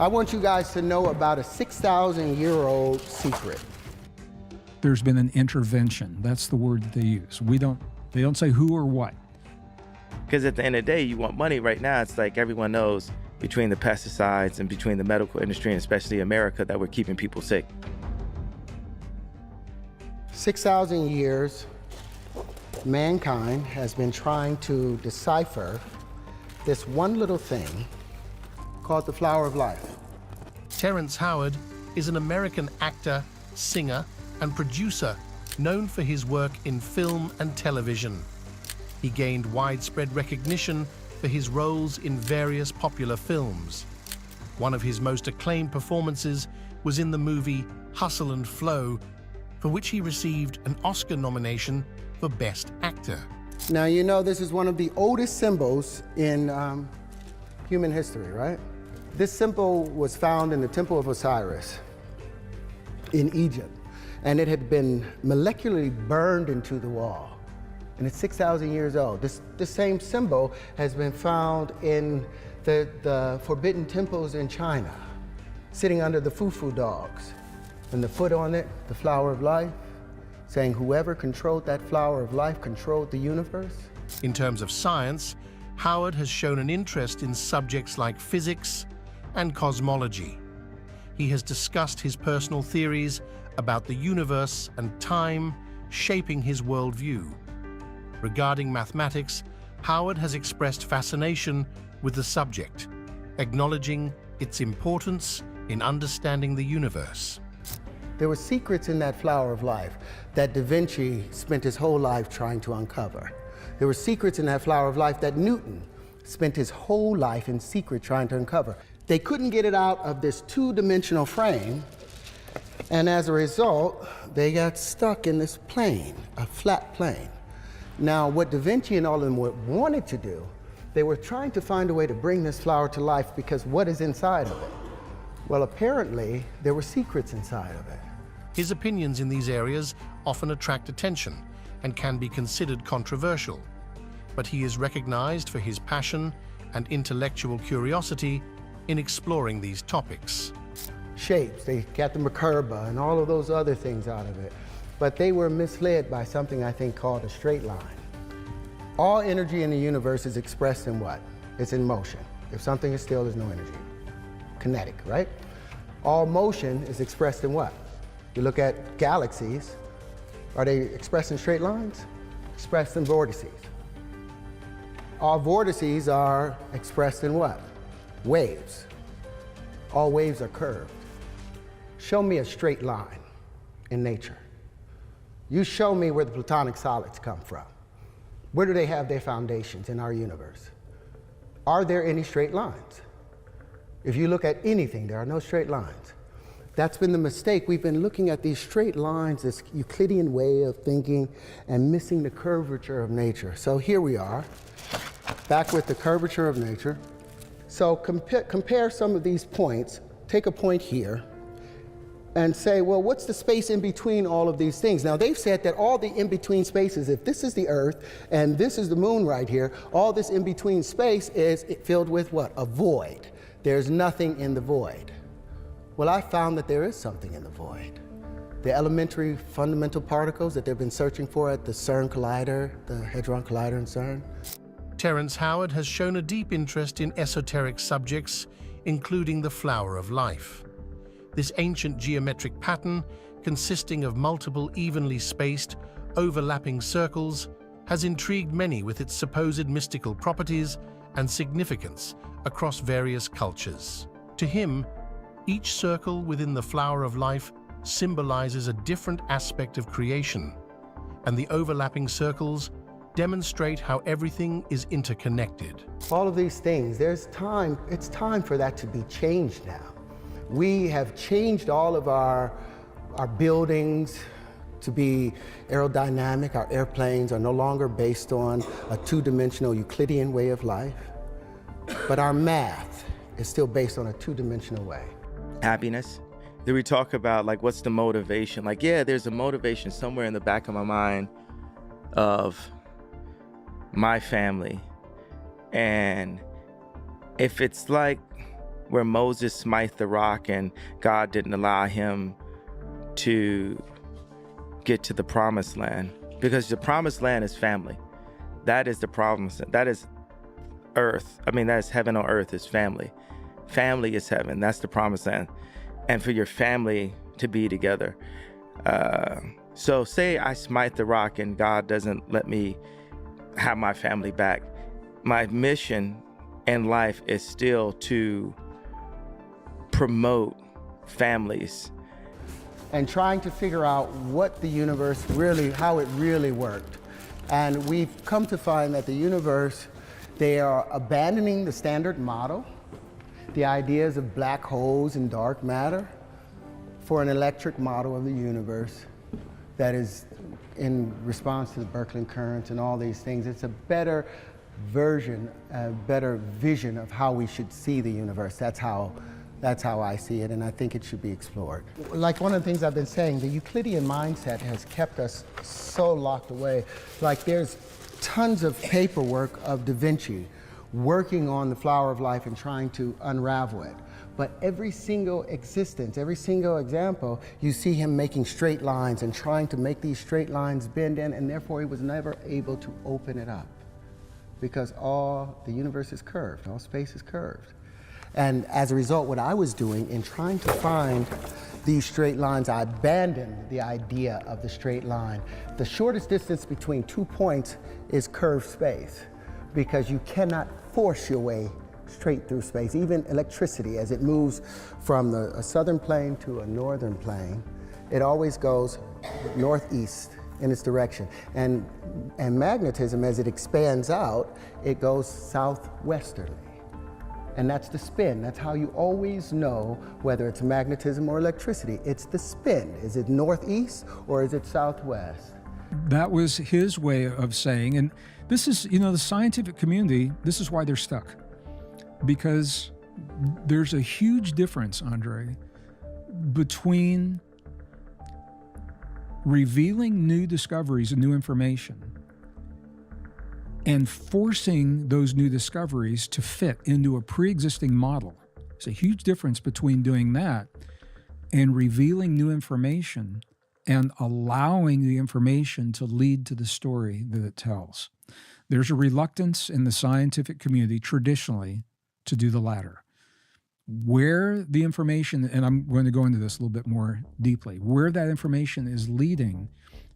I want you guys to know about a 6,000-year-old secret. There's been an intervention. That's the word that they use. They don't say who or what. Because at the end of the day, you want money right now. It's like everyone knows between the pesticides and between the medical industry, and especially America, that we're keeping people sick. 6,000 years, mankind has been trying to decipher this one little thing called the flower of life. Terrence Howard is an American actor, singer, and producer known for his work in film and television. He gained widespread recognition for his roles in various popular films. One of his most acclaimed performances was in the movie Hustle and Flow, for which he received an Oscar nomination for Best Actor. Now, you know this is one of the oldest symbols in human history, right? This symbol was found in the Temple of Osiris in Egypt, and it had been molecularly burned into the wall. And it's 6,000 years old. This same symbol has been found in the forbidden temples in China, sitting under the Fufu dogs. And the foot on it, the flower of life, saying whoever controlled that flower of life controlled the universe. In terms of science, Howard has shown an interest in subjects like physics and cosmology. He has discussed his personal theories about the universe and time shaping his worldview. Regarding mathematics, Howard has expressed fascination with the subject, acknowledging its importance in understanding the universe. There were secrets in that flower of life that Da Vinci spent his whole life trying to uncover. There were secrets in that flower of life that Newton spent his whole life in secret trying to uncover. They couldn't get it out of this two-dimensional frame, and as a result, they got stuck in this plane, a flat plane. Now, what Da Vinci and all of them wanted to do, they were trying to find a way to bring this flower to life, because what is inside of it? Well, apparently, there were secrets inside of it. His opinions in these areas often attract attention and can be considered controversial, but he is recognized for his passion and intellectual curiosity in exploring these topics. Shapes, they got the Merkaba and all of those other things out of it, but they were misled by something I think called a straight line. All energy in the universe is expressed in what? It's in motion. If something is still, there's no energy. Kinetic, right? All motion is expressed in what? You look at galaxies, are they expressed in straight lines? Expressed in vortices. All vortices are expressed in what? Waves. All waves are curved. Show me a straight line in nature. You show me where the platonic solids come from. Where do they have their foundations in our universe? Are there any straight lines? If you look at anything, there are no straight lines. That's been the mistake. We've been looking at these straight lines, this Euclidean way of thinking, and missing the curvature of nature. So here we are, back with the curvature of nature. So compare some of these points. Take a point here and say, well, what's the space in between all of these things? Now, they've said that all the in-between spaces, if this is the Earth and this is the moon right here, all this in-between space is filled with what? A void. There's nothing in the void. Well, I found that there is something in the void. The elementary fundamental particles that they've been searching for at the CERN Collider, the Hadron Collider in CERN. Terrence Howard has shown a deep interest in esoteric subjects, including the flower of life. This ancient geometric pattern, consisting of multiple evenly spaced, overlapping circles, has intrigued many with its supposed mystical properties and significance across various cultures. To him, each circle within the flower of life symbolizes a different aspect of creation, and the overlapping circles demonstrate how everything is interconnected. All of these things, it's time for that to be changed now. We have changed all of our buildings to be aerodynamic. Our airplanes are no longer based on a two-dimensional Euclidean way of life, but our math is still based on a two-dimensional way. Happiness. Then we talk about, like, what's the motivation? Like, yeah, there's a motivation somewhere in the back of my mind of my family. And if it's like where Moses smite the rock and God didn't allow him to get to the promised land, because the promised land is family. That is the promise. That is earth. I mean, that is heaven on earth is family. Family is heaven. That's the promised land. And for your family to be together. So say I smite the rock and God doesn't let me have my family back. My mission in life is still to promote families. And trying to figure out what the universe really, how it really worked. And we've come to find that the universe, they are abandoning the standard model, the ideas of black holes and dark matter, for an electric model of the universe that is in response to the Birkeland currents and all these things. It's a better version, a better vision of how we should see the universe. That's how I see it, and I think it should be explored. Like one of the things I've been saying, the Euclidean mindset has kept us so locked away. Like there's tons of paperwork of Da Vinci working on the flower of life and trying to unravel it. But every single existence, every single example, you see him making straight lines and trying to make these straight lines bend in, and therefore he was never able to open it up. Because the universe is curved, all space is curved. And as a result, what I was doing in trying to find these straight lines, I abandoned the idea of the straight line. The shortest distance between 2 points is curved space, because you cannot force your way straight through space. Even electricity, as it moves from a southern plane to a northern plane, it always goes northeast in its direction. And magnetism, as it expands out, it goes southwesterly. And that's the spin. That's how you always know whether it's magnetism or electricity. It's the spin. Is it northeast or is it southwest? That was his way of saying, and this is, the scientific community, this is why they're stuck. Because there's a huge difference, Andre, between revealing new discoveries and new information and forcing those new discoveries to fit into a pre-existing model. There's a huge difference between doing that and revealing new information and allowing the information to lead to the story that it tells. There's a reluctance in the scientific community traditionally to do the latter. Where the information, and I'm going to go into this a little bit more deeply, where that information is leading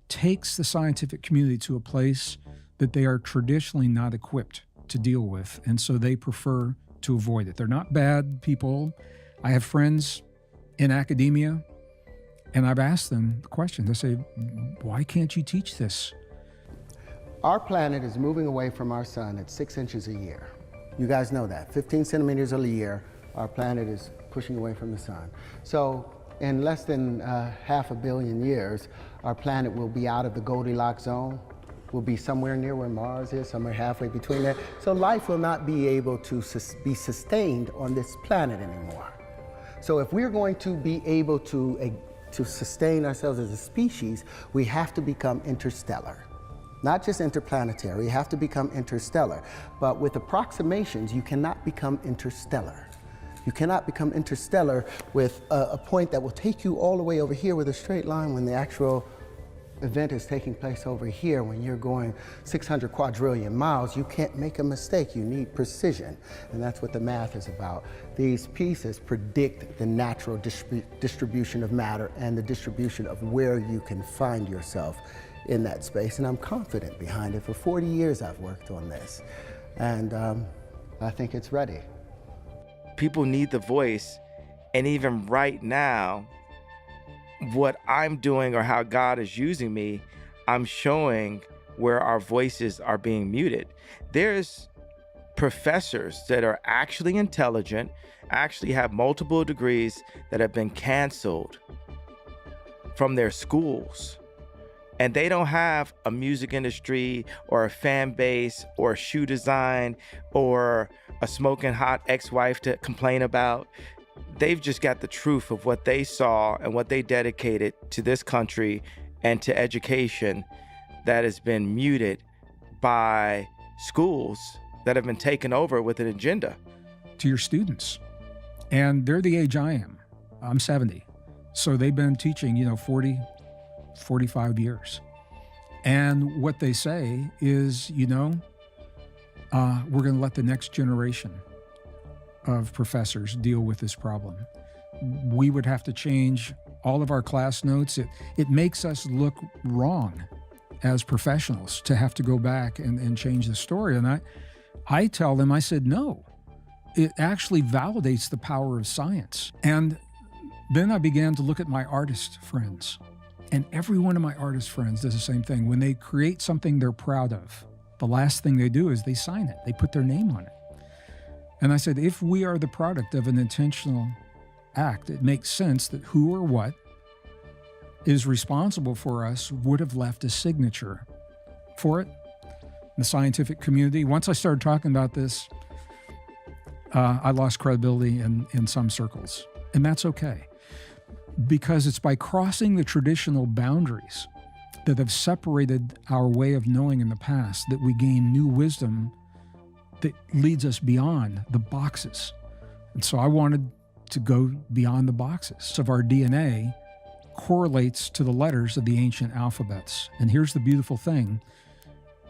takes the scientific community to a place that they are traditionally not equipped to deal with, and so they prefer to avoid it. They're not bad people. I have friends in academia, and I've asked them the question. They say, why can't you teach this? Our planet is moving away from our sun at 6 inches a year. You guys know that. 15 centimeters a year, our planet is pushing away from the sun. So in less than 500 million years, our planet will be out of the Goldilocks zone. We'll be somewhere near where Mars is, somewhere halfway between there. So life will not be able to be sustained on this planet anymore. So if we're going to be able to sustain ourselves as a species, we have to become interstellar. Not just interplanetary, you have to become interstellar. But with approximations, you cannot become interstellar. You cannot become interstellar with a point that will take you all the way over here with a straight line when the actual event is taking place over here. When you're going 600 quadrillion miles, you can't make a mistake. You need precision, and that's what the math is about. These pieces predict the natural distribution of matter and the distribution of where you can find yourself in that space, and I'm confident behind it. For 40 years I've worked on this, and I think it's ready. People need the voice, and even right now, what I'm doing or how God is using me, I'm showing where our voices are being muted. There's professors that are actually intelligent, actually have multiple degrees that have been canceled from their schools. And they don't have a music industry or a fan base or a shoe design or a smoking hot ex-wife to complain about. They've just got the truth of what they saw and what they dedicated to this country and to education that has been muted by schools that have been taken over with an agenda. To your students, And they're the age I am. I'm 70. So they've been teaching, 40, 45 years. And what they say is, we're going to let the next generation of professors deal with this problem. We would have to change all of our class notes. It makes us look wrong as professionals to have to go back and change the story. And I tell them, I said, no, it actually validates the power of science. And then I began to look at my artist friends. And every one of my artist friends does the same thing. When they create something they're proud of, the last thing they do is they sign it. They put their name on it. And I said, if we are the product of an intentional act, it makes sense that who or what is responsible for us would have left a signature for it. In the scientific community, once I started talking about this, I lost credibility in some circles. And that's okay, because it's by crossing the traditional boundaries that have separated our way of knowing in the past that we gain new wisdom that leads us beyond the boxes. And so I wanted to go beyond the boxes. Of our DNA correlates to the letters of the ancient alphabets. And here's the beautiful thing,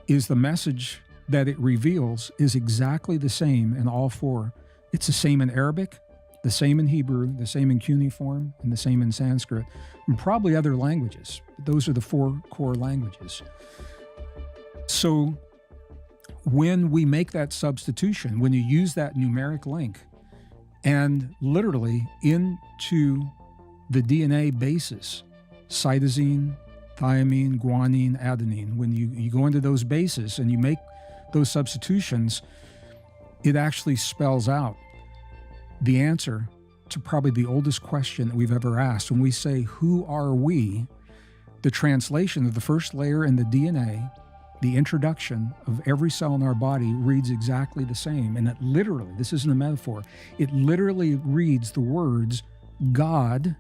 is the message that it reveals is exactly the same in all four. It's the same in Arabic, the same in Hebrew, the same in cuneiform, and the same in Sanskrit, and probably other languages. But those are the four core languages. So when we make that substitution, when you use that numeric link and literally into the DNA bases, cytosine, thymine, guanine, adenine, when you go into those bases and you make those substitutions, it actually spells out the answer to probably the oldest question that we've ever asked. When we say, who are we? The translation of the first layer in the DNA, the introduction of every cell in our body reads exactly the same. And it literally, this isn't a metaphor, it literally reads the words, God,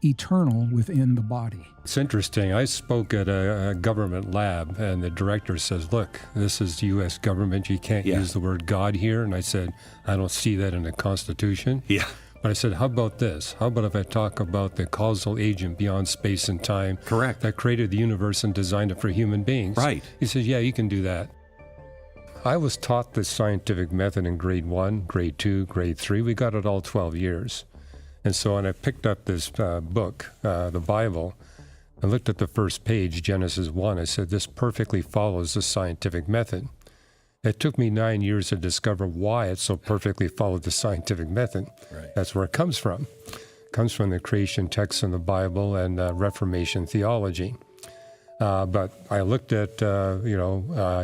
eternal within the body. It's interesting. I spoke at a government lab, and the director says, look, this is the U.S. government. You can't use the word God here. And I said, I don't see that in the Constitution. Yeah. But I said, how about this? How about if I talk about the causal agent beyond space and time? Correct. That created the universe and designed it for human beings. Right. He says, yeah, you can do that. I was taught the scientific method in grade 1, grade 2, grade 3. We got it all 12 years. And so when I picked up this book, the Bible, I looked at the first page, Genesis 1. I said, this perfectly follows the scientific method. It took me 9 years to discover why it so perfectly followed the scientific method. Right. That's where it comes from. It comes from the creation texts in the Bible and Reformation theology. But I looked at,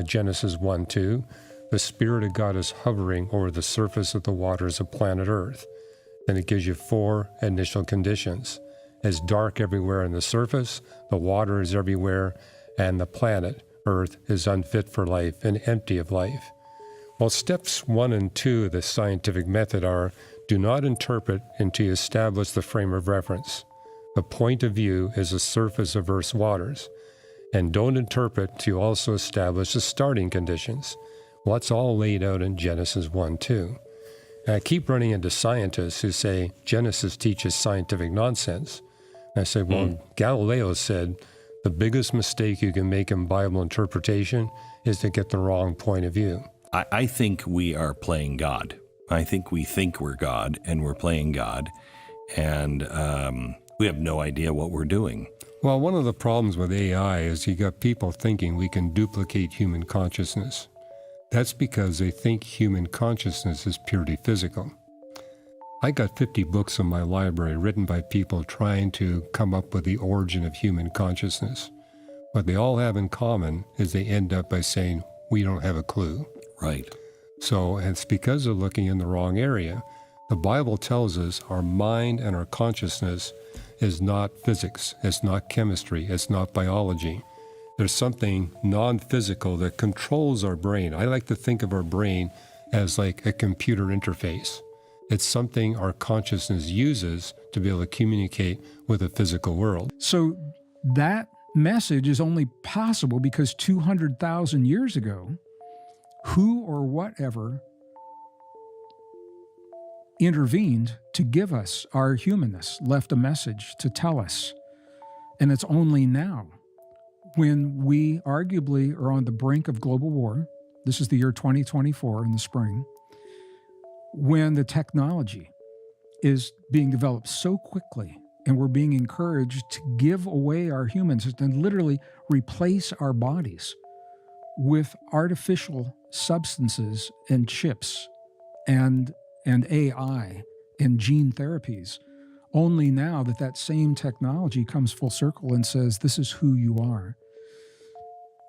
Genesis 1:2. The Spirit of God is hovering over the surface of the waters of planet Earth. And it gives you 4 initial conditions. It's dark everywhere on the surface, the water is everywhere, and the planet, Earth, is unfit for life and empty of life. Well, steps 1 and 2 of the scientific method are, do not interpret until you establish the frame of reference. The point of view is the surface of Earth's waters. And don't interpret till you also establish the starting conditions. Well, that's all laid out in Genesis 1:2. And I keep running into scientists who say Genesis teaches scientific nonsense. And I say, well, Galileo said the biggest mistake you can make in Bible interpretation is to get the wrong point of view. I think we are playing God. I think we think we're God, and we're playing God, and we have no idea what we're doing. Well, one of the problems with AI is you got people thinking we can duplicate human consciousness. That's because they think human consciousness is purely physical. I got 50 books in my library written by people trying to come up with the origin of human consciousness. What they all have in common is they end up by saying, we don't have a clue. Right. So it's because they're looking in the wrong area. The Bible tells us our mind and our consciousness is not physics, it's not chemistry, it's not biology. There's something non-physical that controls our brain. I like to think of our brain as like a computer interface. It's something our consciousness uses to be able to communicate with the physical world. So that message is only possible because 200,000 years ago, who or whatever intervened to give us our humanness, left a message to tell us. And it's only now, when we arguably are on the brink of global war, this is the year 2024 in the spring, when the technology is being developed so quickly and we're being encouraged to give away our humans and literally replace our bodies with artificial substances and chips and AI and gene therapies, only now that same technology comes full circle and says, this is who you are.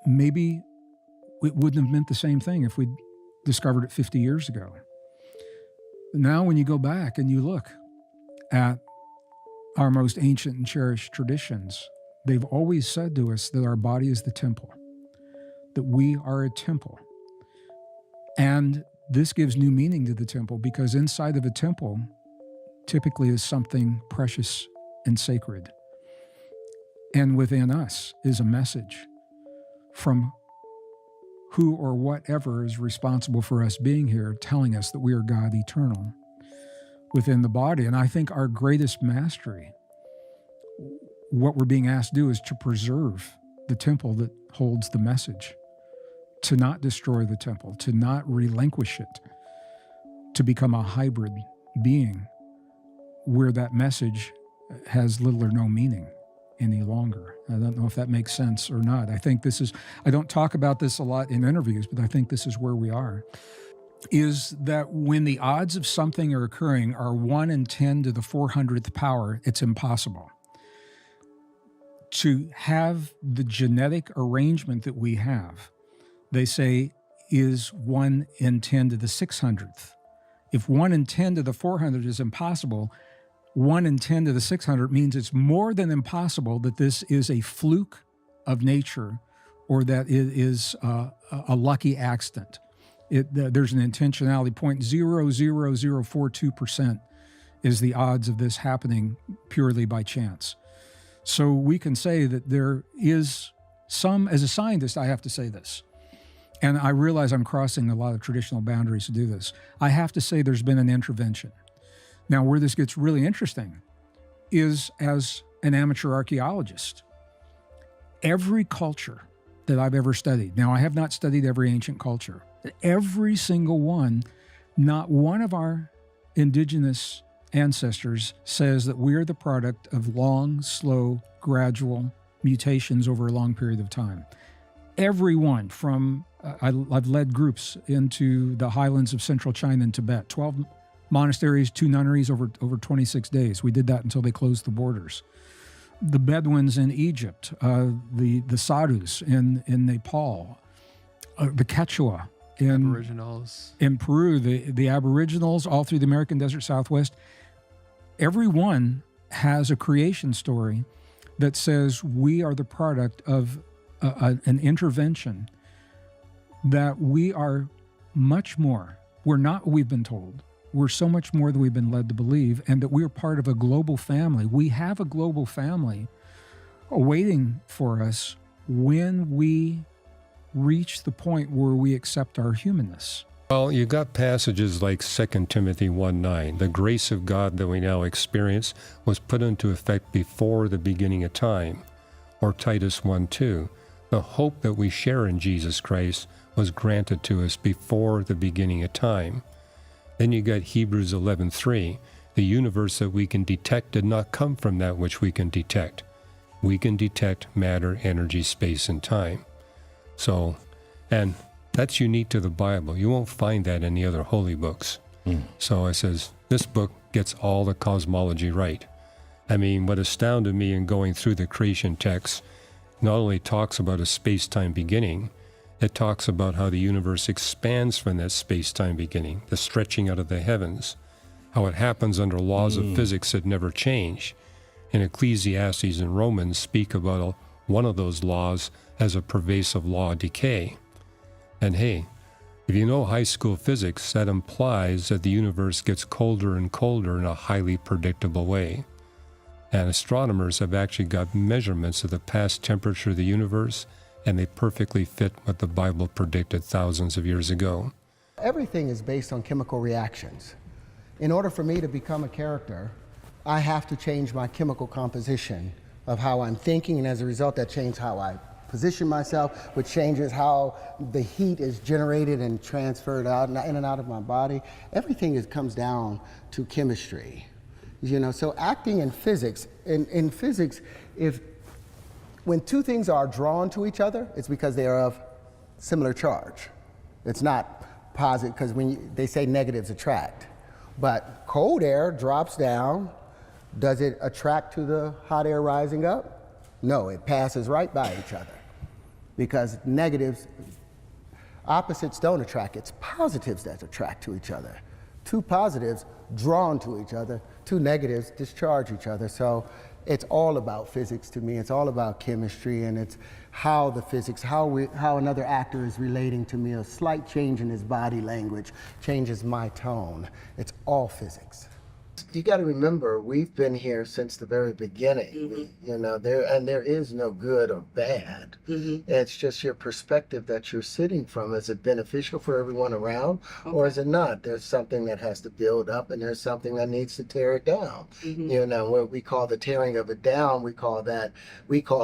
Maybe it wouldn't have meant the same thing if we'd discovered it 50 years ago. Now, when you go back and you look at our most ancient and cherished traditions, they've always said to us that our body is the temple, that we are a temple. And this gives new meaning to the temple, because inside of a temple typically is something precious and sacred. And within us is a message from who or whatever is responsible for us being here, telling us that we are God eternal within the body. And I think our greatest mastery, what we're being asked to do, is to preserve the temple that holds the message, to not destroy the temple, to not relinquish it, to become a hybrid being where that message has little or no meaning any longer. I don't know if that makes sense or not. I think I don't talk about this a lot in interviews, but I think this is where we are, is that when the odds of something are occurring are 1 in 10 to the 400th power, it's impossible. To have the genetic arrangement that we have, they say, is 1 in 10 to the 600th. If 1 in 10 to the 400 is impossible, 1 in 10 to the 600 means it's more than impossible that this is a fluke of nature or that it is a lucky accident. There's an intentionality. 0.00042% is the odds of this happening purely by chance. So we can say that there is some, as a scientist, I have to say this, and I realize I'm crossing a lot of traditional boundaries to do this. I have to say there's been an intervention. Now, where this gets really interesting is, as an amateur archaeologist, every culture that I've ever studied, now I have not studied every ancient culture, but every single one, not one of our indigenous ancestors says that we're the product of long, slow, gradual mutations over a long period of time. Everyone from, I've led groups into the highlands of central China and Tibet, 12 monasteries, 2 nunneries over 26 days. We did that until they closed the borders. The Bedouins in Egypt, the Sadhus in Nepal, the Quechua Aboriginals in Peru, the Aboriginals all through the American Desert Southwest. Everyone has a creation story that says we are the product of an intervention, that we are much more. We're not what we've been told. We're so much more than we've been led to believe, and that we're part of a global family. We have a global family awaiting for us when we reach the point where we accept our humanness. Well, you got passages like 2 Timothy 1:9. The grace of God that we now experience was put into effect before the beginning of time. Or Titus 1:2. The hope that we share in Jesus Christ was granted to us before the beginning of time. Then you got Hebrews 11:3. The universe that we can detect did not come from that which we can detect. We can detect matter, energy, space, and time. So, and that's unique to the Bible. You won't find that in the other holy books. So it says, this book gets all the cosmology right. I mean, what astounded me in going through the creation text not only talks about a space-time beginning, it talks about how the universe expands from that space-time beginning, the stretching out of the heavens, how it happens under laws of physics that never change. And Ecclesiastes and Romans speak about one of those laws as a pervasive law of decay. And hey, if you know high school physics, that implies that the universe gets colder and colder in a highly predictable way. And astronomers have actually got measurements of the past temperature of the universe, and they perfectly fit what the Bible predicted thousands of years ago. Everything is based on chemical reactions. In order for me to become a character, I have to change my chemical composition of how I'm thinking, and as a result, that changes how I position myself, which changes how the heat is generated and transferred out in and out of my body. Everything comes down to chemistry. So acting in physics, in physics, when two things are drawn to each other, it's because they are of similar charge. It's not positive, because they say negatives attract. But cold air drops down. Does it attract to the hot air rising up? No, it passes right by each other. Because negatives, opposites don't attract, it's positives that attract to each other. Two positives drawn to each other, two negatives discharge each other. So it's all about physics to me. It's all about chemistry, and it's how the physics, how another actor is relating to me. A slight change in his body language changes my tone. It's all physics. You got to remember, we've been here since the very beginning. There is no good or bad. It's just your perspective that you're sitting from. Is it beneficial for everyone around, or is it not? There's something that has to build up, and there's something that needs to tear it down. What we call the tearing of it down, we call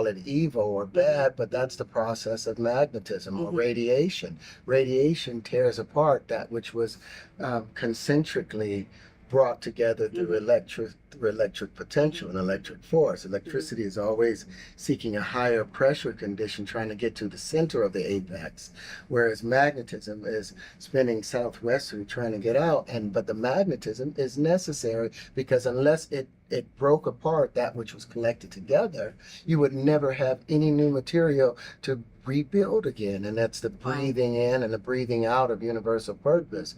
it evil or bad, but that's the process of magnetism or radiation. Radiation tears apart that which was concentrically brought together through electric potential and electric force. Electricity is always seeking a higher pressure condition, trying to get to the center of the apex, whereas magnetism is spinning southwestward, trying to get out. But the magnetism is necessary, because unless it broke apart that which was collected together, you would never have any new material to rebuild again. And that's the breathing in and the breathing out of universal purpose.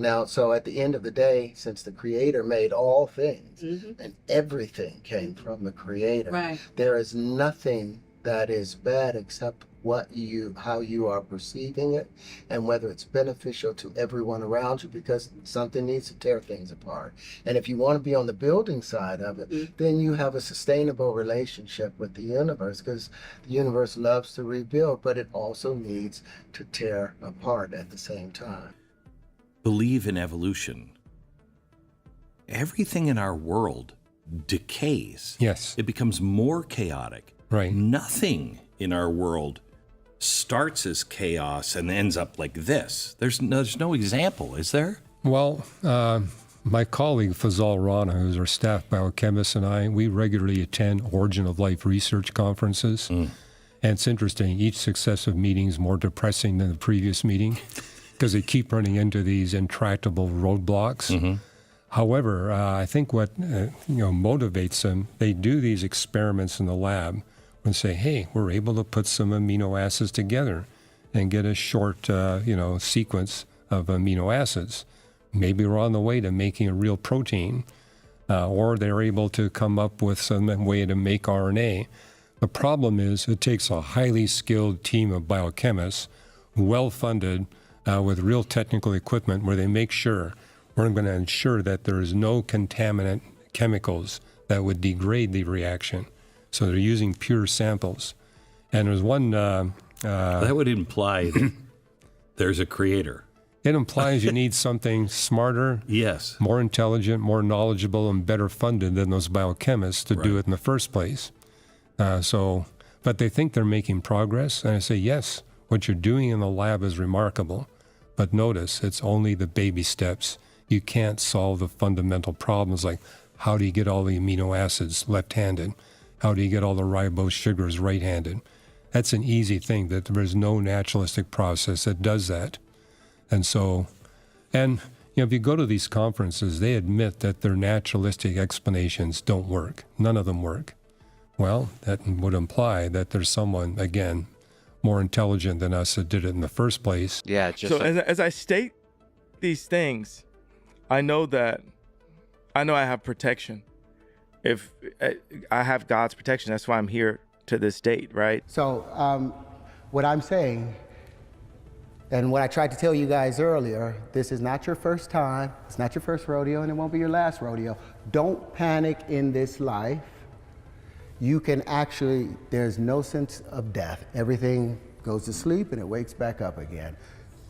Now, so at the end of the day, since the Creator made all things, and everything came from the Creator, there is nothing that is bad except how you are perceiving it, and whether it's beneficial to everyone around you, because something needs to tear things apart. And if you want to be on the building side of it, then you have a sustainable relationship with the universe, because the universe loves to rebuild, but it also needs to tear apart at the same time. Believe in evolution. Everything in our world decays. Yes. It becomes more chaotic. Right. Nothing in our world starts as chaos and ends up like this. There's no example, is there? Well, my colleague Fazal Rana, who's our staff biochemist, and we regularly attend Origin of Life research conferences. And it's interesting, each successive meeting is more depressing than the previous meeting, because they keep running into these intractable roadblocks. However, I think what motivates them, they do these experiments in the lab and say, hey, we're able to put some amino acids together and get a short sequence of amino acids. Maybe we're on the way to making a real protein, or they're able to come up with some way to make RNA. The problem is it takes a highly skilled team of biochemists, well-funded, with real technical equipment, where they make sure we're going to ensure that there is no contaminant chemicals that would degrade the reaction. So they're using pure samples. And there's one... that would imply that there's a creator. It implies you need something smarter, yes, more intelligent, more knowledgeable, and better funded than those biochemists to do it in the first place. But they think they're making progress. And I say, yes, what you're doing in the lab is remarkable. But notice, it's only the baby steps. You can't solve the fundamental problems, like how do you get all the amino acids left-handed? How do you get all the ribose sugars right-handed? That's an easy thing, that there is no naturalistic process that does that. And if you go to these conferences, they admit that their naturalistic explanations don't work. None of them work. Well, that would imply that there's someone, again, more intelligent than us that did it in the first place. Yeah. As I state these things, I know I have protection. If I have God's protection, that's why I'm here to this date, right? So what I'm saying, and what I tried to tell you guys earlier, this is not your first time, it's not your first rodeo, and it won't be your last rodeo. Don't panic in this life. You can there's no sense of death. Everything goes to sleep and it wakes back up again.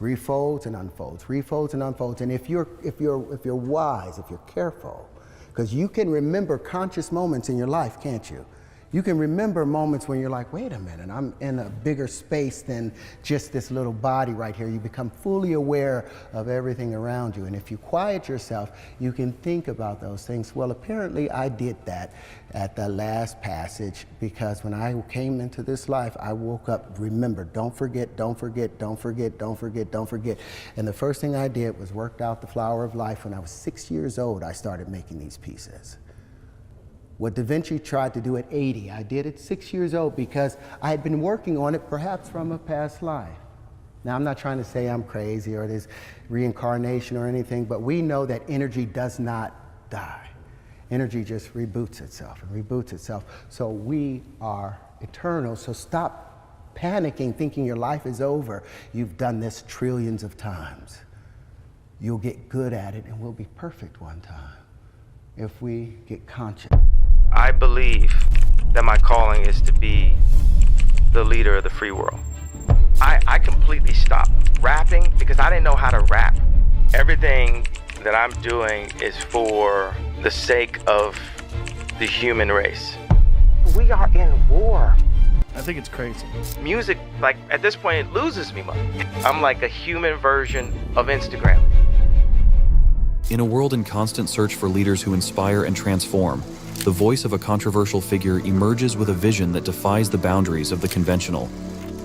refolds and unfolds, refolds and unfolds. And if you're wise, if you're careful, because you can remember conscious moments in your life, can't you? You can remember moments when you're like, wait a minute, I'm in a bigger space than just this little body right here. You become fully aware of everything around you. And if you quiet yourself, you can think about those things. Well, apparently I did that at the last passage, because when I came into this life, I woke up, remember, don't forget, don't forget, don't forget, don't forget, don't forget. And the first thing I did was worked out the flower of life. When I was 6 years old, I started making these pieces. What Da Vinci tried to do at 80, I did at 6 years old because I had been working on it perhaps from a past life. Now, I'm not trying to say I'm crazy or there's reincarnation or anything, but we know that energy does not die. Energy just reboots itself and reboots itself. So we are eternal, so stop panicking, thinking your life is over. You've done this trillions of times. You'll get good at it and we'll be perfect one time if we get conscious. I believe that my calling is to be the leader of the free world. I completely stopped rapping because I didn't know how to rap. Everything that I'm doing is for the sake of the human race. We are in war. I think it's crazy. Music, like at this point, it loses me money. I'm like a human version of Instagram. In a world in constant search for leaders who inspire and transform, the voice of a controversial figure emerges with a vision that defies the boundaries of the conventional.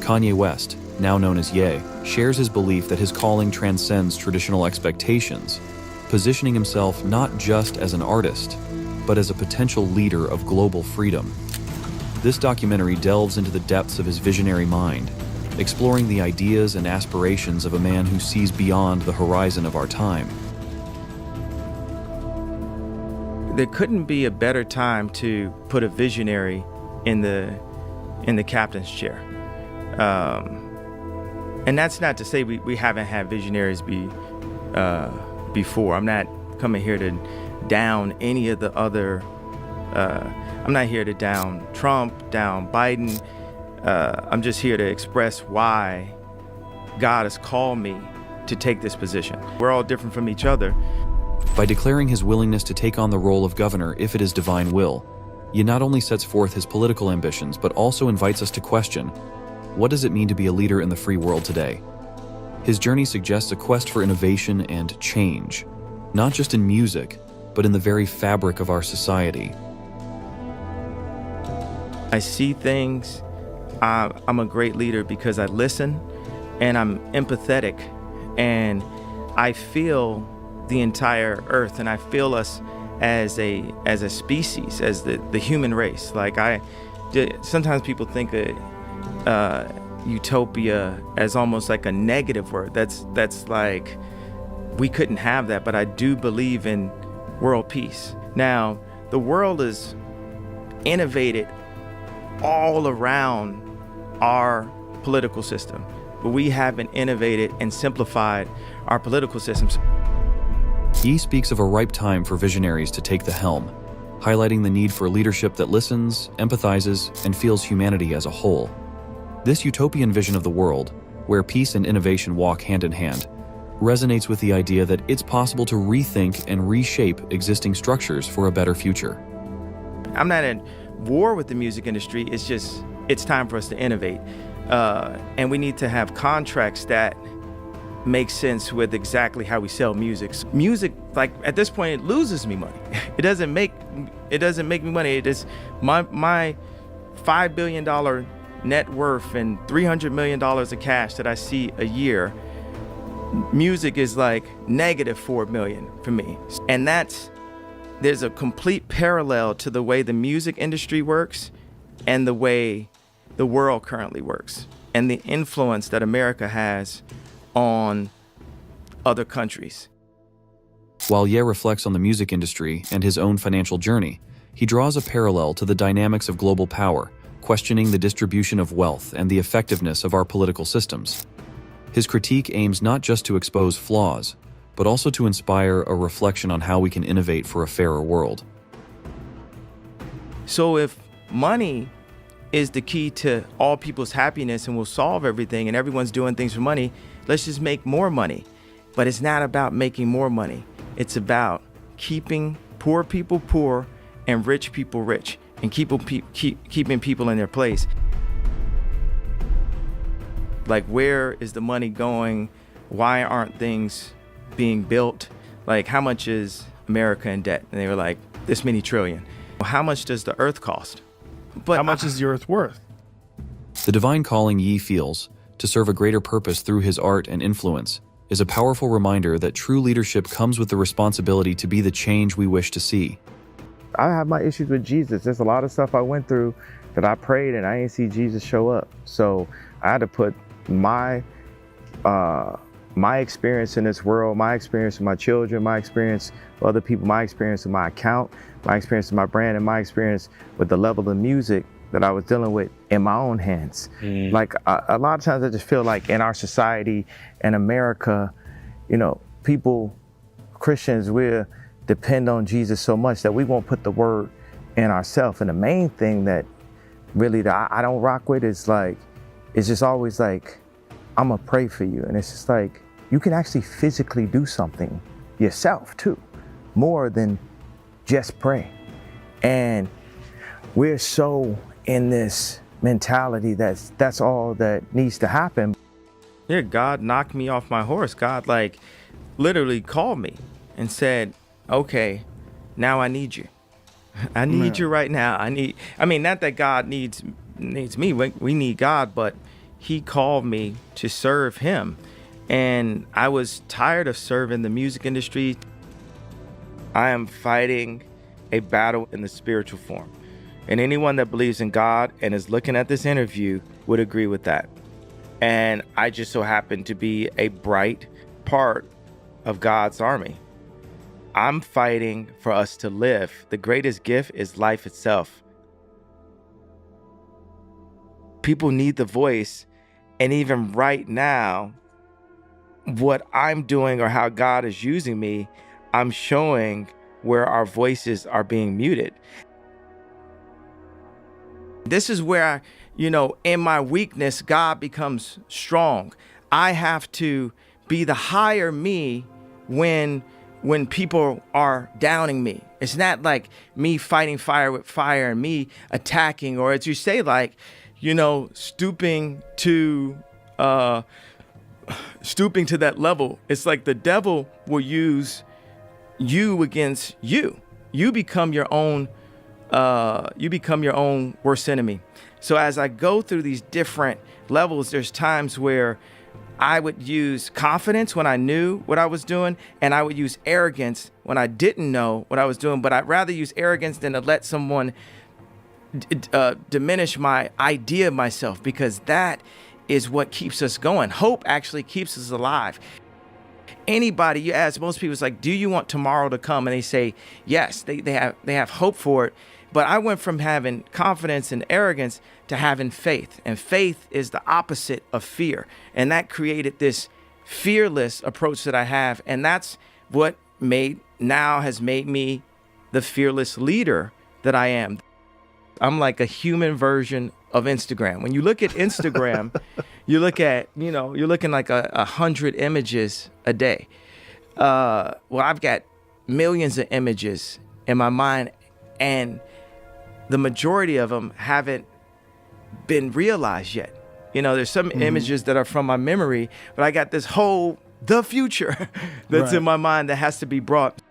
Kanye West, now known as Ye, shares his belief that his calling transcends traditional expectations, positioning himself not just as an artist, but as a potential leader of global freedom. This documentary delves into the depths of his visionary mind, exploring the ideas and aspirations of a man who sees beyond the horizon of our time. There couldn't be a better time to put a visionary in the captain's chair. And that's not to say we haven't had visionaries before. I'm not coming here to down any of the other, I'm not here to down Trump, down Biden. I'm just here to express why God has called me to take this position. We're all different from each other. By declaring his willingness to take on the role of governor if it is divine will, Ye not only sets forth his political ambitions, but also invites us to question, what does it mean to be a leader in the free world today? His journey suggests a quest for innovation and change, not just in music, but in the very fabric of our society. I see things. I'm a great leader because I listen and I'm empathetic and I feel the entire earth, and I feel us as a species, as the human race. Like sometimes people think of utopia as almost like a negative word. That's like we couldn't have that, but I do believe in world peace. Now, the world is innovated all around our political system, but we haven't innovated and simplified our political systems. Ye speaks of a ripe time for visionaries to take the helm, highlighting the need for leadership that listens, empathizes, and feels humanity as a whole. This utopian vision of the world, where peace and innovation walk hand in hand, resonates with the idea that it's possible to rethink and reshape existing structures for a better future. I'm not in war with the music industry, it's time for us to innovate. And we need to have contracts that make sense with exactly how we sell music. Music, like at this point, it loses me money. It doesn't make me money. It is my $5 billion net worth and $300 million of cash that I see a year. Music is like negative $4 million for me. And there's a complete parallel to the way the music industry works and the way the world currently works and the influence that America has on other countries. While Ye reflects on the music industry and his own financial journey, he draws a parallel to the dynamics of global power, questioning the distribution of wealth and the effectiveness of our political systems. His critique aims not just to expose flaws, but also to inspire a reflection on how we can innovate for a fairer world. So if money is the key to all people's happiness and will solve everything, and everyone's doing things for money, let's just make more money. But it's not about making more money. It's about keeping poor people poor and rich people rich, and keeping people in their place. Like, where is the money going? Why aren't things being built? Like, how much is America in debt? And they were like, this many trillion. Well, how much does the earth cost? But How much is the earth worth? The divine calling Yi feels to serve a greater purpose through his art and influence is a powerful reminder that true leadership comes with the responsibility to be the change we wish to see. I have my issues with Jesus. There's a lot of stuff I went through that I prayed and I didn't see Jesus show up. So I had to put my experience in this world, my experience with my children, my experience with other people, my experience with my account, my experience with my brand, and my experience with the level of music that I was dealing with in my own hands. Like a lot of times I just feel like in our society in America, you know, people, Christians, we're depend on Jesus so much that we won't put the word in ourselves. And the main thing that really that I don't rock with is like, it's just always like, I'm gonna pray for you. And it's just like, you can actually physically do something yourself too, more than just pray. And we're so in this mentality that's all that needs to happen. Yeah, God knocked me off my horse. God like literally called me and said, okay, now I need you. I need you right now. I mean, not that God needs me. We need God, but he called me to serve him. And I was tired of serving the music industry. I am fighting a battle in the spiritual form. And anyone that believes in God and is looking at this interview would agree with that. And I just so happen to be a bright part of God's army. I'm fighting for us to live. The greatest gift is life itself. People need the voice, and even right now, what I'm doing or how God is using me, I'm showing where our voices are being muted. This is where, you know, in my weakness, God becomes strong. I have to be the higher me when people are downing me. It's not like me fighting fire with fire and me attacking, or as you say, like, you know, stooping to that level. It's like the devil will use you against you. You become your own worst enemy. So as I go through these different levels, there's times where I would use confidence when I knew what I was doing, and I would use arrogance when I didn't know what I was doing. But I'd rather use arrogance than to let someone diminish my idea of myself, because that is what keeps us going. Hope actually keeps us alive. Anybody you ask, most people, it's like, do you want tomorrow to come? And they say yes. They have hope for it. But I went from having confidence and arrogance to having faith. And faith is the opposite of fear. And that created this fearless approach that I have. And that's what has made me the fearless leader that I am. I'm like a human version of Instagram. When you look at Instagram, you're looking like 100 images a day. Well, I've got millions of images in my mind, and the majority of them haven't been realized yet. You know, there's some images that are from my memory, but I got this whole, the future that's in my mind that has to be brought.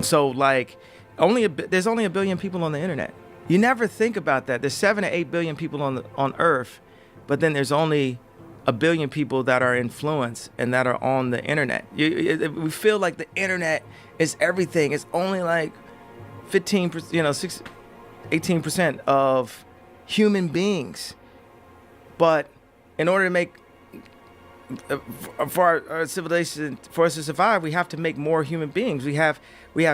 So like, there's only 1 billion people on the internet. You never think about that. There's 7 to 8 billion people on Earth, but then there's only 1 billion people that are influenced and that are on the internet. We feel like the internet is everything. It's only like 15%, 18% of human beings. But in order to make, for our civilization, for us to survive, we have to make more human beings. We have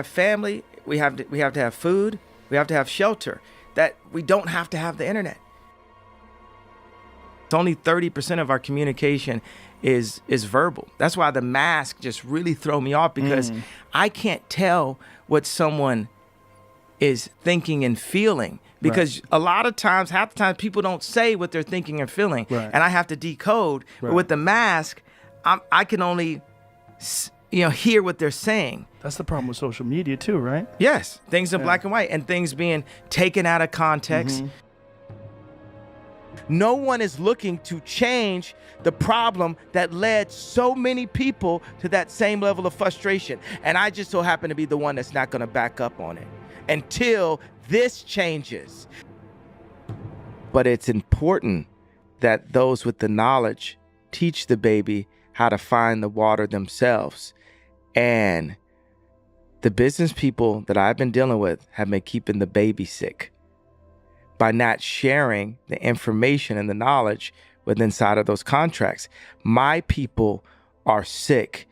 family. We have to have food. We have to have shelter. That we don't have to have the internet. It's only 30% of our communication is verbal. That's why the mask just really throw me off, because I can't tell what someone is thinking and feeling. Because a lot of times, half the time, people don't say what they're thinking and feeling. Right. And I have to decode. But with the mask, I can only, hear what they're saying. That's the problem with social media too, right? Yes, things in black and white and things being taken out of context. No one is looking to change the problem that led so many people to that same level of frustration. And I just so happen to be the one that's not going to back up on it until this changes. But it's important that those with the knowledge teach the baby how to find the water themselves. And the business people that I've been dealing with have been keeping the baby sick by not sharing the information and the knowledge within inside of those contracts. My people are sick.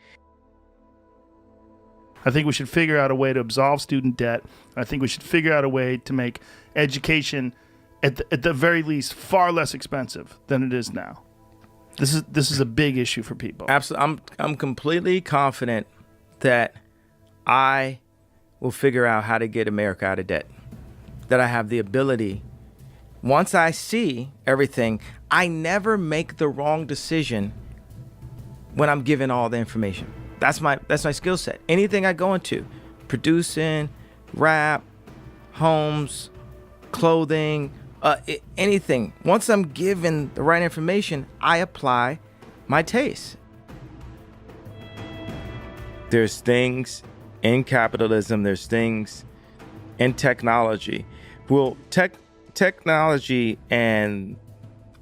I think we should figure out a way to absolve student debt. I think we should figure out a way to make education, at the very least, far less expensive than it is now. This is a big issue for people. Absolutely. I'm completely confident that I will figure out how to get America out of debt. That I have the ability. Once I see everything, I never make the wrong decision when I'm given all the information. That's my skill set. Anything I go into, producing, rap, homes, clothing, anything. Once I'm given the right information, I apply my taste. There's things in capitalism, there's things in technology. Well, technology and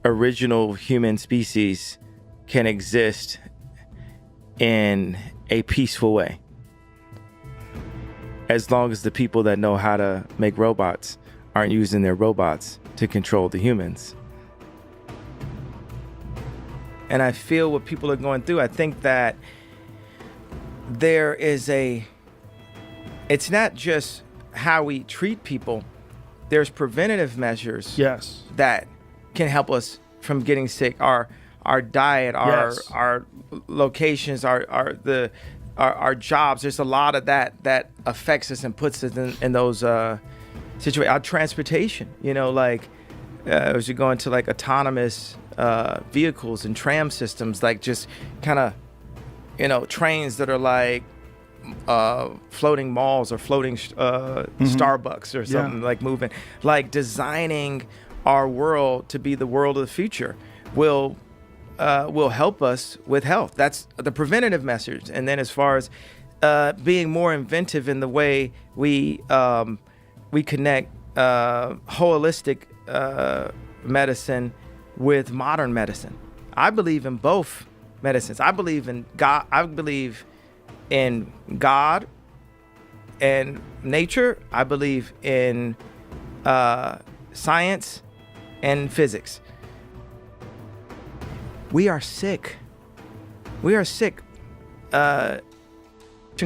original human species can exist in a peaceful way, as long as the people that know how to make robots aren't using their robots to control the humans. And I feel what people are going through. I think that there is it's not just how we treat people. There's preventative measures that can help us from getting sick. Our diet, our locations, our jobs. There's a lot of that affects us and puts us in those situations. Our transportation, as you go into like autonomous vehicles and tram systems, like just kind of, trains that are like floating malls or floating Starbucks or something, like moving, like designing our world to be the world of the future will help us with health. That's the preventative measures. And then as far as being more inventive in the way we connect holistic medicine with modern medicine. I believe in both medicines. I believe in God. I believe in God and nature. I believe in science and physics. We are sick. We are sick.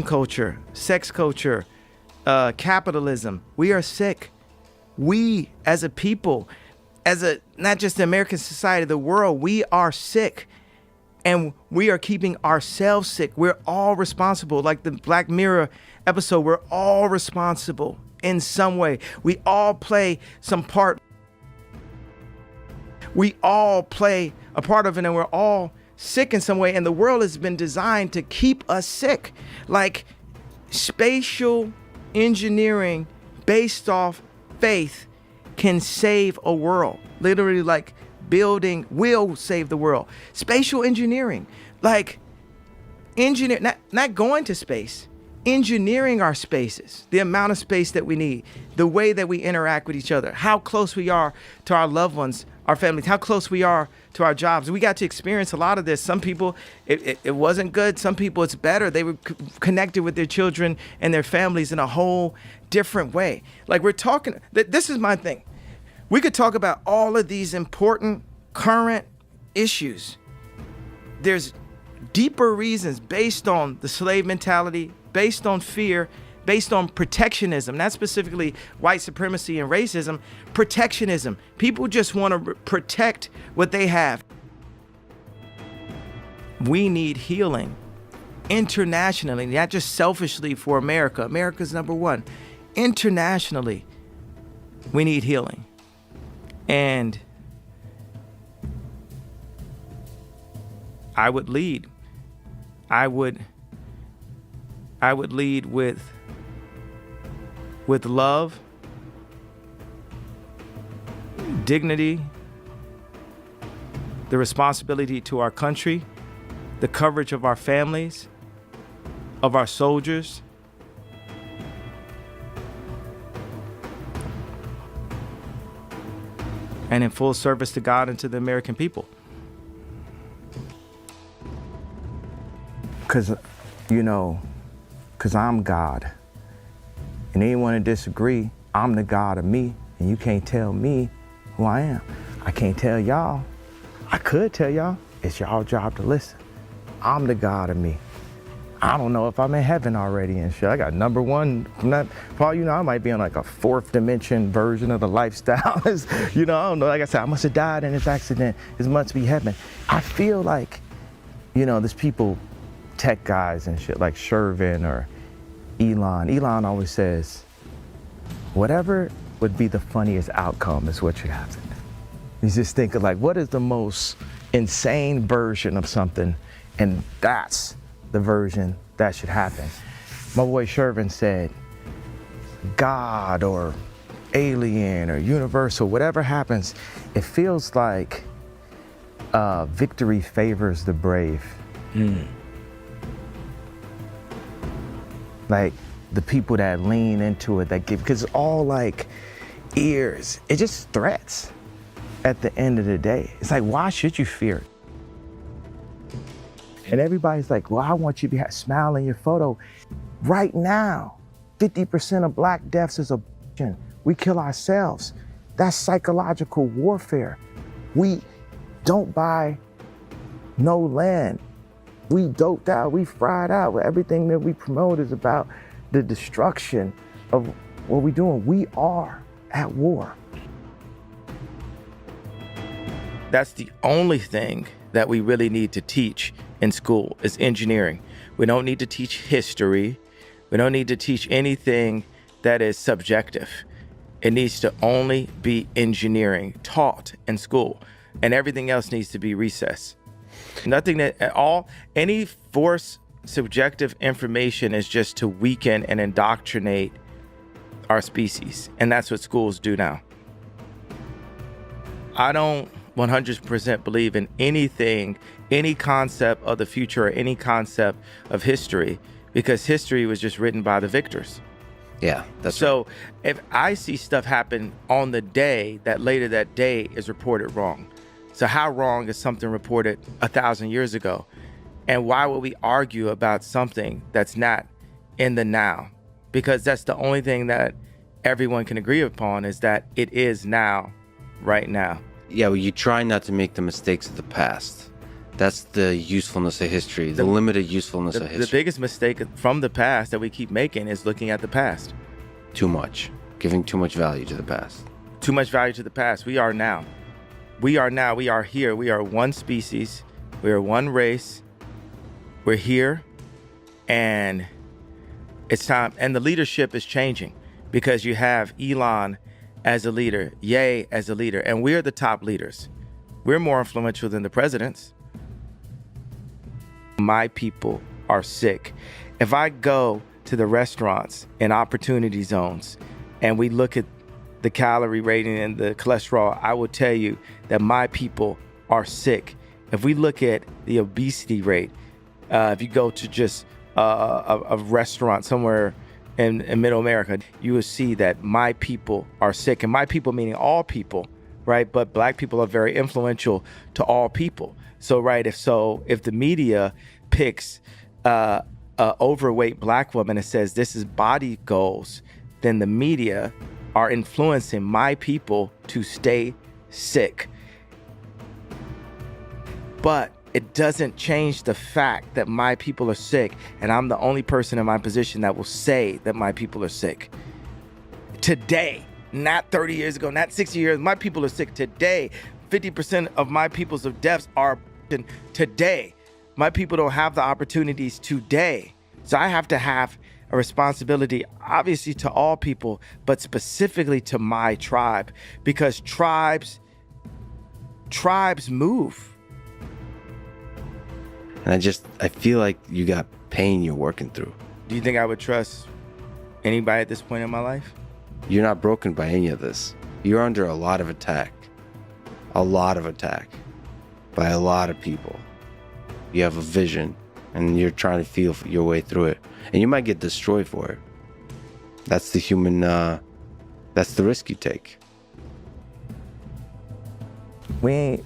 Culture, sex culture, capitalism. We are sick. We as a people, not just the American society, the world, we are sick. And we are keeping ourselves sick. We're all responsible. Like the Black Mirror episode, we're all responsible in some way. We all play some part. We all play a part of it, and we're all sick in some way. And the world has been designed to keep us sick. Like spatial engineering based off faith can save a world. Literally, like building will save the world. Spatial engineering, like not going to space, engineering our spaces, the amount of space that we need, the way that we interact with each other, how close we are to our loved ones, our families, how close we are to our jobs. We got to experience a lot of this. Some people, it wasn't good. Some people, it's better. They were connected with their children and their families in a whole different way. Like we're talking, this is my thing. We could talk about all of these important current issues. There's deeper reasons based on the slave mentality, based on fear, based on protectionism, not specifically white supremacy and racism, protectionism. People just want to protect what they have. We need healing internationally, not just selfishly for America. America's number one. internationally, we need healing. And I would lead. I would lead with love, dignity, the responsibility to our country, the coverage of our families, of our soldiers. And in full service to God and to the American people. Because I'm God. And anyone that disagree, I'm the God of me, and you can't tell me who I am. I can't tell y'all. I could tell y'all. It's y'all job to listen. I'm the God of me. I don't know if I'm in heaven already and shit. I got number one from that. For all you know, I might be on like a fourth dimension version of the lifestyle. I don't know. Like I said, I must have died in this accident. This must be heaven. I feel like, there's people, tech guys and shit like Shervin or Elon. Elon always says, whatever would be the funniest outcome is what should happen. He's just thinking like, what is the most insane version of something? And that's the version that should happen. My boy Shervin said, God or alien or universal, whatever happens, it feels like victory favors the brave. Like the people that lean into it, that give, because it's all like ears. It just threats at the end of the day. It's like, why should you fear it? And everybody's like, well, I want you to smile in your photo. Right now, 50% of Black deaths is abortion. We kill ourselves. That's psychological warfare. We don't buy no land. We doped out, we fried out. Everything that we promote is about the destruction of what we're doing. We are at war. That's the only thing that we really need to teach in school is engineering. We don't need to teach history. We don't need to teach anything that is subjective. It needs to only be engineering taught in school, and everything else needs to be recessed. Nothing that at all, any forced subjective information is just to weaken and indoctrinate our species. And that's what schools do now. I don't 100% believe in anything, any concept of the future or any concept of history, because history was just written by the victors. Yeah, that's so right. If I see stuff happen on the day that later that day is reported wrong. So how wrong is something reported 1,000 years ago? And why would we argue about something that's not in the now? Because that's the only thing that everyone can agree upon, is that it is now, right now. Yeah, well, you try not to make the mistakes of the past. That's the usefulness of history, the limited usefulness of history. The biggest mistake from the past that we keep making is looking at the past. Too much. Giving too much value to the past. Too much value to the past. We are now. We are now. We are here. We are one species. We are one race. We're here. And it's time. And the leadership is changing because you have Elon as a leader, Ye as a leader, and we're the top leaders. We're more influential than the presidents. My people are sick. If I go to the restaurants and opportunity zones and we look at the calorie rating and the cholesterol, I will tell you that my people are sick. If we look at the obesity rate, if you go to just a restaurant somewhere in middle America, you will see that my people are sick. And my people meaning all people, right? But Black people are very influential to all people. So, right, if the media picks a overweight Black woman and says this is body goals, then the media are influencing my people to stay sick. But it doesn't change the fact that my people are sick, and I'm the only person in my position that will say that my people are sick. Today, not 30 years ago, not 60 years, my people are sick today. 50% of my people's of deaths are today. My people don't have the opportunities today. So I have to have a responsibility, obviously, to all people, but specifically to my tribe, because tribes move. And I feel like you got pain you're working through. Do you think I would trust anybody at this point in my life? You're not broken by any of this. You're under a lot of attack by a lot of people. You have a vision and you're trying to feel your way through it. And you might get destroyed for it. That's the human, that's the risk you take. We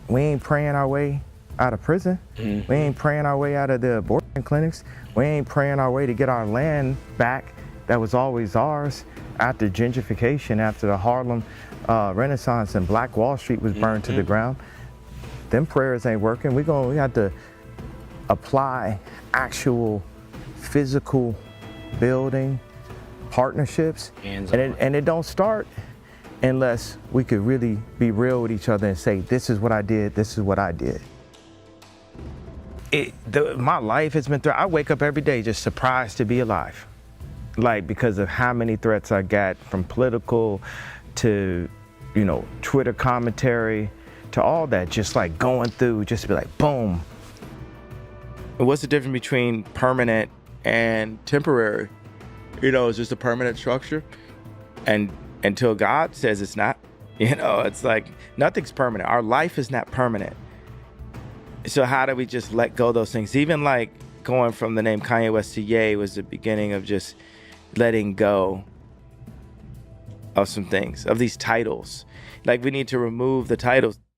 ain't praying our way out of prison. Mm-hmm. We ain't praying our way out of the abortion clinics. We ain't praying our way to get our land back that was always ours after gentrification, after the Harlem Renaissance and Black Wall Street was burned to the ground. Them prayers ain't working. We have to apply actual physical building partnerships. And it don't start unless we could really be real with each other and say, this is what I did, this is what I did. My life has been through. I wake up every day just surprised to be alive. Like, because of how many threats I got, from political to, Twitter commentary to all that, just like going through, just to be like, boom. What's the difference between permanent and temporary? It's just a permanent structure. And until God says it's not, it's like nothing's permanent. Our life is not permanent. So how do we just let go of those things? Even like going from the name Kanye West to Ye was the beginning of just letting go of some things, of these titles. Like, we need to remove the titles.